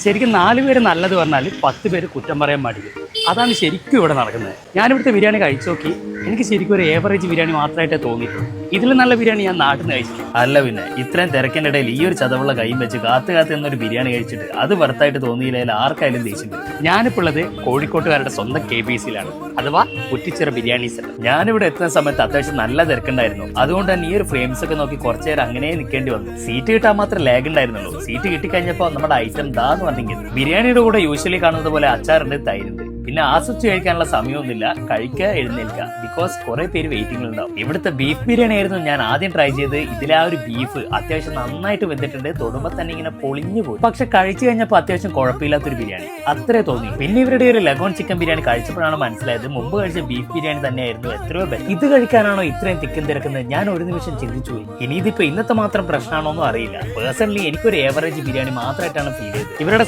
ശരിക്കും 4 പേര് നല്ലത് പറഞ്ഞാൽ 10 പേര് കുറ്റം പറയാൻ മടിക്കും. അതാണ് ശരിക്കും ഇവിടെ നടക്കുന്നത്. ഞാനിവിടുത്തെ ബിരിയാണി കഴിച്ചു നോക്കി, എനിക്ക് ശരിക്കും ഒരു ഏവറേജ് ബിരിയാണി മാത്രമായിട്ടേ തോന്നിയിട്ടുള്ളൂ. ഇതിൽ നല്ല ബിരിയാണി ഞാൻ നാട്ടിൽ നിന്ന് കഴിച്ചില്ല. അല്ല പിന്നെ ഇത്രയും തിരക്കിൻ്റെ ഇടയിൽ ഈ ഒരു ചതവുള്ള കൈയും വെച്ച് കാത്തു എന്നൊരു ബിരിയാണി കഴിച്ചിട്ട് അത് വെറുത്തായിട്ട് തോന്നിയില്ലെങ്കിൽ ആർക്കായാലും ദേഷ്യം വരും. ഞാനിപ്പോൾ ഉള്ളത് കോഴിക്കോട്ടുകാരുടെ സ്വന്തം KBCയിലാണ്, അഥവാ കുറ്റിച്ചിറ ബിരിയാണി സെന്റർ. ഞാനിവിടെ എത്തുന്ന സമയത്ത് അത്യാവശ്യം നല്ല തിരക്കുണ്ടായിരുന്നു. അതുകൊണ്ട് തന്നെ ഈ ഒരു ഫ്രെയിംസ് ഒക്കെ നോക്കി കുറച്ചു നേരം അങ്ങനെ നിൽക്കേണ്ടി വന്നു. സീറ്റ് കിട്ടാൻ മാത്രം ലാഗ് ഉണ്ടായിരുന്നുള്ളൂ. സീറ്റ് കിട്ടിക്കഴിഞ്ഞപ്പോൾ നമ്മുടെ ഐറ്റം ദാന്ന് പറഞ്ഞെങ്കിൽ ബിരിയാണിയുടെ കൂടെ യൂഷ്വലി കാണുന്നത് പോലെ അച്ചാറുണ്ട്, തൈരുണ്ട്. പിന്നെ ആസ്വദിച്ച് കഴിക്കാനുള്ള സമയമൊന്നുമില്ല, കഴിക്കുക എഴുന്നേൽക്കുക, ബിക്കോസ് കുറെ പേര് വെയിറ്റിംഗിൽ ഉണ്ടാവും. ഇവിടുത്തെ ബീഫ് ബിരിയാണി ആയിരുന്നു ഞാൻ ആദ്യം ട്രൈ ചെയ്ത്. ഇതിലെ ആ ഒരു ബീഫ് അത്യാവശ്യം നന്നായിട്ട് വെന്തിട്ടുണ്ട്, തൊടുമ്പോൾ തന്നെ ഇങ്ങനെ പൊളിഞ്ഞു പോയി. പക്ഷെ കഴിച്ചു കഴിഞ്ഞപ്പോൾ അത്യാവശ്യം കുഴപ്പമില്ലാത്തൊരു ബിരിയാണി അത്രേ തോന്നി. പിന്നെ ഇവരുടെ ഒരു ലഗോൺ ചിക്കൻ ബിരിയാണി കഴിച്ചപ്പോഴാണ് മനസ്സിലായത് മുമ്പ് കഴിച്ച ബീഫ് ബിരിയാണി തന്നെയായിരുന്നു എത്രയോ ബെറ്റർ. ഇത് കഴിക്കാനാണോ ഇത്രയും തിക്കും തിരക്കുന്നത് ഞാൻ ഒരു നിമിഷം ചിന്തിച്ചു പോയി. ഇനി ഇതിപ്പോ ഇന്നത്തെ മാത്രം പ്രശ്നമാണോ എന്നും അറിയില്ല. പേഴ്സണലി എനിക്കൊരു ഏവറേജ് ബിരിയാണി മാത്രമായിട്ടാണ് ഫീൽ ചെയ്തത്. ഇവരുടെ